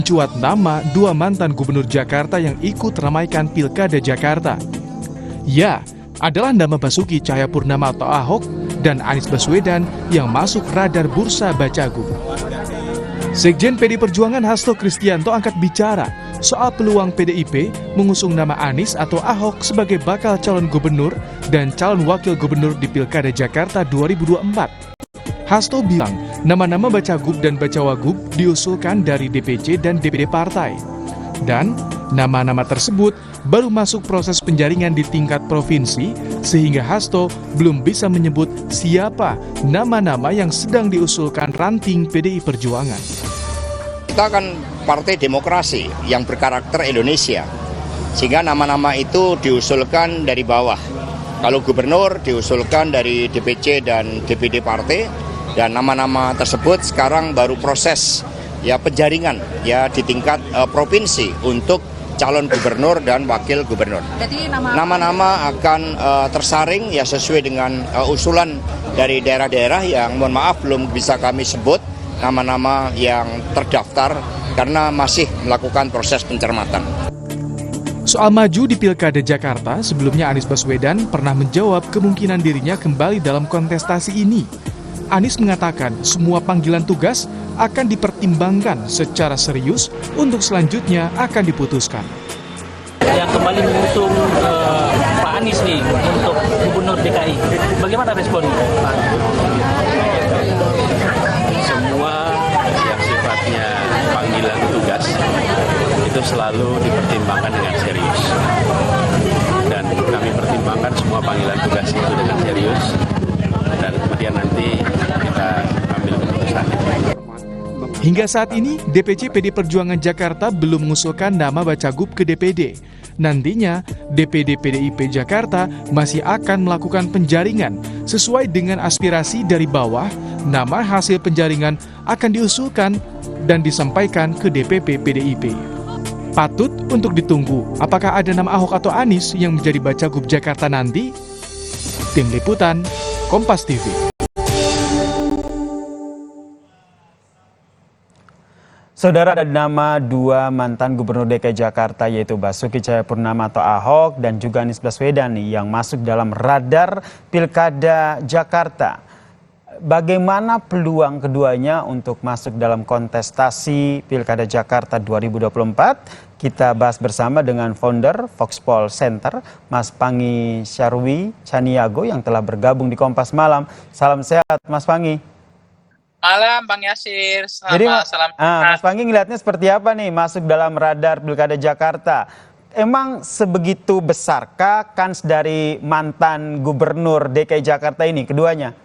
mencuat nama dua mantan gubernur Jakarta yang ikut ramaikan Pilkada Jakarta. Ya, adalah nama Basuki Cahayapurnama atau Ahok dan Anies Baswedan yang masuk radar bursa Bacagub. Sekjen PD Perjuangan Hasto Kristianto angkat bicara soal peluang PDIP mengusung nama Anies atau Ahok sebagai bakal calon gubernur dan calon wakil gubernur di Pilkada Jakarta 2024. Hasto bilang nama-nama Bacagub dan Bacawagub diusulkan dari DPC dan DPD partai. Dan nama-nama tersebut baru masuk proses penjaringan di tingkat provinsi sehingga Hasto belum bisa menyebut siapa nama-nama yang sedang diusulkan ranting PDI Perjuangan. Kita kan partai demokrasi yang berkarakter Indonesia, sehingga nama-nama itu diusulkan dari bawah. Kalau gubernur diusulkan dari DPC dan DPD partai, dan nama-nama tersebut sekarang baru proses penjaringan di tingkat provinsi untuk calon gubernur dan wakil gubernur. Jadi nama-nama akan tersaring sesuai dengan usulan dari daerah-daerah yang mohon maaf belum bisa kami sebut nama-nama yang terdaftar karena masih melakukan proses pencermatan. Soal maju di Pilkada Jakarta, sebelumnya Anies Baswedan pernah menjawab kemungkinan dirinya kembali dalam kontestasi ini. Anies mengatakan semua panggilan tugas akan dipertimbangkan secara serius untuk selanjutnya akan diputuskan. Yang kembali mengusung Pak Anies nih untuk Gubernur DKI, bagaimana responnya Pak? Semua yang sifatnya panggilan tugas itu selalu dipertimbangkan dengan serius. Dan kami pertimbangkan semua panggilan tugas itu dengan serius. Dan kemudian nanti kita ambil keputusan. Hingga saat ini, DPC PD Perjuangan Jakarta belum mengusulkan nama Bacagub ke DPD. Nantinya, DPD PDIP Jakarta masih akan melakukan penjaringan. Sesuai dengan aspirasi dari bawah, nama hasil penjaringan akan diusulkan dan disampaikan ke DPP PDIP. Patut untuk ditunggu, apakah ada nama Ahok atau Anies yang menjadi Bacagub Jakarta nanti? Tim Liputan, Kompas TV. Saudara, ada nama dua mantan gubernur DKI Jakarta yaitu Basuki Cahayapurnama atau Ahok dan juga Anies Baswedan yang masuk dalam radar Pilkada Jakarta. Bagaimana peluang keduanya untuk masuk dalam kontestasi Pilkada Jakarta 2024? Kita bahas bersama dengan founder Voxpol Center, Mas Pangi Syarwi Caniago yang telah bergabung di Kompas Malam. Salam sehat, Mas Pangi. Malam, Bang Yasir. Jadi, salam. Mas Pangi ngelihatnya seperti apa nih masuk dalam radar Pilkada Jakarta? Emang sebegitu besarkah kans dari mantan gubernur DKI Jakarta ini, keduanya?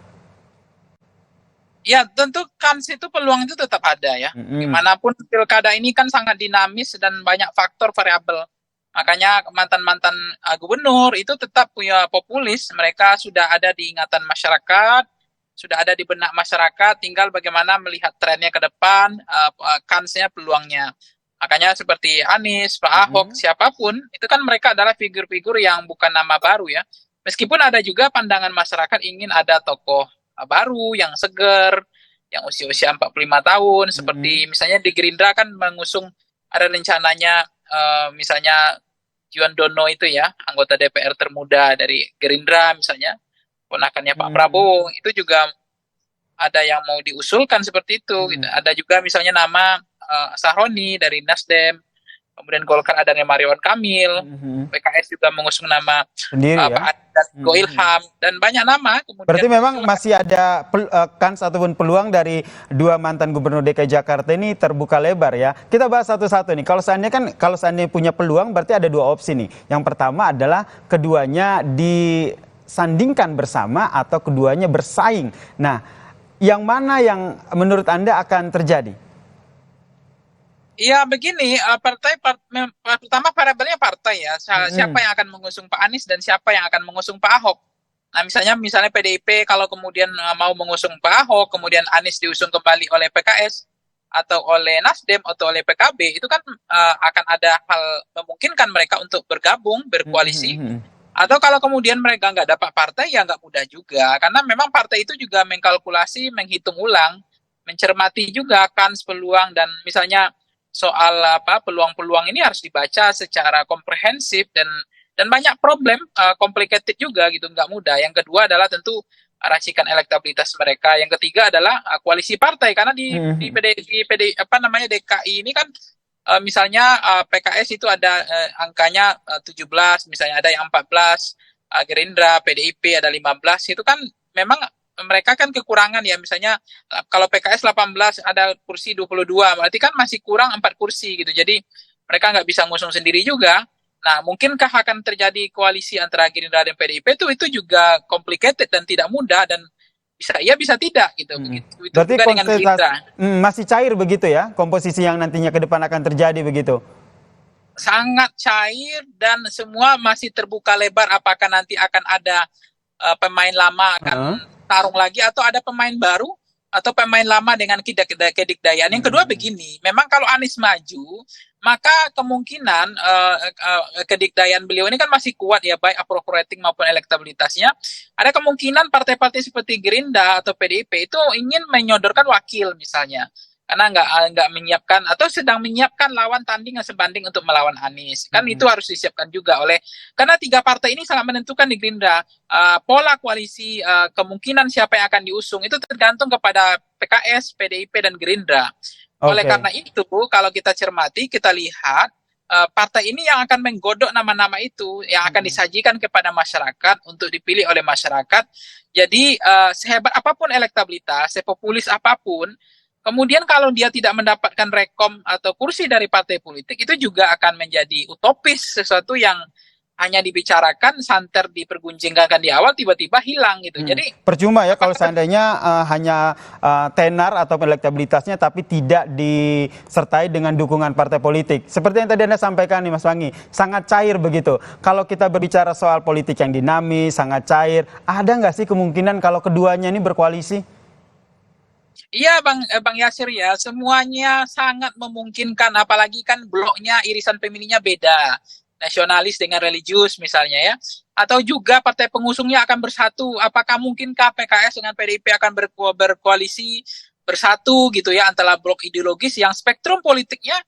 Ya, tentu kans itu, peluang itu tetap ada ya. Dimanapun pilkada ini kan sangat dinamis dan banyak faktor variabel. Makanya mantan-mantan gubernur itu tetap punya populis. Mereka sudah ada di ingatan masyarakat, sudah ada di benak masyarakat. Tinggal bagaimana melihat trennya ke depan, kansnya, peluangnya. Makanya seperti Anies, Pak Ahok, siapapun, itu kan mereka adalah figur-figur yang bukan nama baru ya. Meskipun ada juga pandangan masyarakat ingin ada tokoh baru, yang seger, yang usia-usia 45 tahun, seperti misalnya di Gerindra kan mengusung, ada rencananya misalnya Juan Dono itu ya, anggota DPR termuda dari Gerindra misalnya, ponakannya Pak Prabowo, itu juga ada yang mau diusulkan seperti itu. Ada juga misalnya nama Sahroni dari Nasdem, kemudian Golkar ada nama Ridwan Kamil, PKS juga mengusung nama Pak Adat Goilham, dan banyak nama. Kemudian berarti memang masih ada kans ataupun peluang dari dua mantan gubernur DKI Jakarta ini terbuka lebar ya. Kita bahas satu-satu nih. Kalau seandainya punya peluang, berarti ada dua opsi nih. Yang pertama adalah keduanya disandingkan bersama atau keduanya bersaing. Nah, yang mana yang menurut Anda akan terjadi? Iya begini, pertama variabelnya partai ya. Siapa yang akan mengusung Pak Anies dan siapa yang akan mengusung Pak Ahok. Nah misalnya PDIP kalau kemudian mau mengusung Pak Ahok, kemudian Anies diusung kembali oleh PKS atau oleh Nasdem atau oleh PKB, itu kan akan ada hal memungkinkan mereka untuk bergabung, berkoalisi. Atau kalau kemudian mereka nggak dapat partai, ya nggak mudah juga. Karena memang partai itu juga mengkalkulasi, menghitung ulang, mencermati juga kans, peluang, dan misalnya soal peluang-peluang ini harus dibaca secara komprehensif dan banyak problem complicated juga gitu, nggak mudah. Yang kedua adalah tentu racikan elektabilitas mereka. Yang ketiga adalah koalisi partai, karena di DKI ini kan misalnya PKS itu ada angkanya 17, misalnya ada yang 14, Gerindra, PDIP ada 15, itu kan memang mereka kan kekurangan ya, misalnya kalau PKS 18 ada kursi 22, berarti kan masih kurang 4 kursi gitu. Jadi mereka nggak bisa ngusung sendiri juga. Nah, mungkinkah akan terjadi koalisi antara Gerindra dan PDIP itu juga complicated dan tidak mudah, dan bisa iya bisa tidak gitu. Begitu. Itu Berarti juga dengan Gerindra. masih cair begitu ya komposisi yang nantinya ke depan akan terjadi begitu? Sangat cair dan semua masih terbuka lebar, apakah nanti akan ada pemain lama akan tarung lagi atau ada pemain baru atau pemain lama dengan kedikdayaan. Yang kedua begini, memang kalau Anies maju, maka kemungkinan kedikdayaan beliau ini kan masih kuat ya, baik approval rating maupun elektabilitasnya. Ada kemungkinan partai-partai seperti Gerindra atau PDIP itu ingin menyodorkan wakil misalnya, karena nggak menyiapkan atau sedang menyiapkan lawan tanding yang sebanding untuk melawan Anies. Kan itu harus disiapkan juga karena 3 partai ini sangat menentukan di Gerindra. Pola koalisi, kemungkinan siapa yang akan diusung itu tergantung kepada PKS, PDIP, dan Gerindra. Oleh karena itu, kalau kita cermati, kita lihat partai ini yang akan menggodok nama-nama itu, yang akan disajikan kepada masyarakat untuk dipilih oleh masyarakat. Jadi sehebat apapun elektabilitas, sepopulis apapun, kemudian kalau dia tidak mendapatkan rekom atau kursi dari partai politik, itu juga akan menjadi utopis, sesuatu yang hanya dibicarakan, santer diperguncingkan di awal, tiba-tiba hilang gitu. Jadi percuma ya kalau seandainya hanya tenar atau elektabilitasnya tapi tidak disertai dengan dukungan partai politik. Seperti yang tadi Anda sampaikan nih Mas Wangi, sangat cair begitu. Kalau kita berbicara soal politik yang dinamis, sangat cair, ada nggak sih kemungkinan kalau keduanya ini berkoalisi? iya Bang Yasir ya, semuanya sangat memungkinkan, apalagi kan bloknya, irisan pemilihnya beda. Nasionalis dengan religius misalnya ya, atau juga partai pengusungnya akan bersatu. Apakah mungkinkah PKS dengan PDIP akan berkoalisi bersatu gitu ya, antara blok ideologis yang spektrum politiknya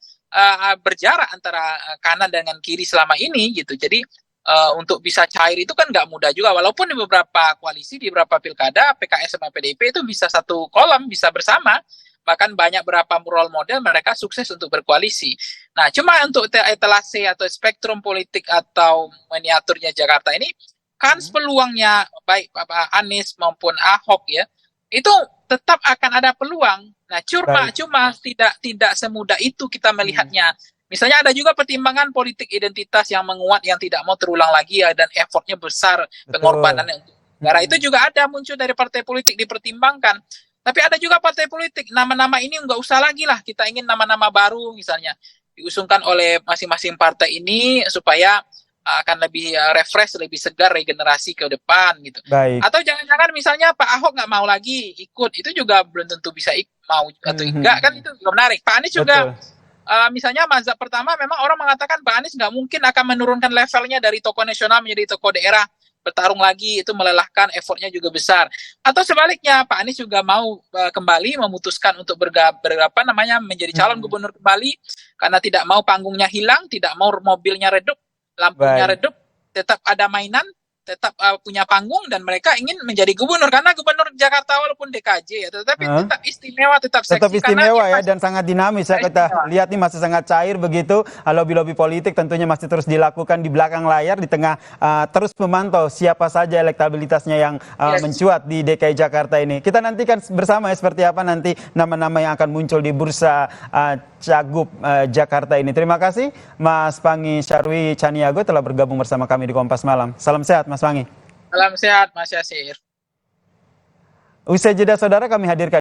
berjarak antara kanan dengan kiri selama ini gitu. Jadi untuk bisa cair itu kan nggak mudah juga, walaupun di beberapa koalisi, di beberapa pilkada PKS sama PDIP itu bisa satu kolam, bisa bersama. Bahkan banyak berapa role model mereka sukses untuk berkoalisi. Nah, cuma untuk etalase atau spektrum politik atau miniaturnya Jakarta ini, kan peluangnya baik Anies maupun Ahok ya, itu tetap akan ada peluang. Nah, cuma tidak semudah itu kita melihatnya. Misalnya ada juga pertimbangan politik identitas yang menguat, yang tidak mau terulang lagi ya, dan effortnya besar, pengorbanannya untuk negara. Itu juga ada muncul dari partai politik dipertimbangkan. Tapi ada juga partai politik, nama-nama ini nggak usah lagi lah, kita ingin nama-nama baru misalnya diusungkan oleh masing-masing partai ini supaya akan lebih refresh, lebih segar, regenerasi ke depan gitu. Baik. Atau jangan-jangan misalnya Pak Ahok nggak mau lagi ikut, itu juga belum tentu bisa mau atau enggak, kan itu juga menarik. Pak Anies juga misalnya mazhab pertama, memang orang mengatakan Pak Anies nggak mungkin akan menurunkan levelnya dari tokoh nasional menjadi tokoh daerah, bertarung lagi itu melelahkan, effortnya juga besar. Atau sebaliknya, Pak Anies juga mau kembali memutuskan untuk menjadi calon gubernur kembali, karena tidak mau panggungnya hilang, tidak mau mobilnya redup, lampunya redup, tetap ada mainan, tetap punya panggung, dan mereka ingin menjadi gubernur, karena gubernur Jakarta walaupun DKJ ya, tetapi tetap istimewa, tetap seksi. Tetap istimewa ya, dan sangat dinamis ya, kita lihat nih masih sangat cair begitu. Lobby-lobby politik tentunya masih terus dilakukan di belakang layar, di tengah terus memantau siapa saja elektabilitasnya yang mencuat di DKI Jakarta ini. Kita nantikan bersama ya seperti apa nanti nama-nama yang akan muncul di bursa Cagup Jakarta ini. Terima kasih Mas Pangi Syarwi Caniago telah bergabung bersama kami di Kompas Malam. Salam sehat Mas Pangi. Salam sehat Mas Yasir. Usai jeda saudara, kami hadirkan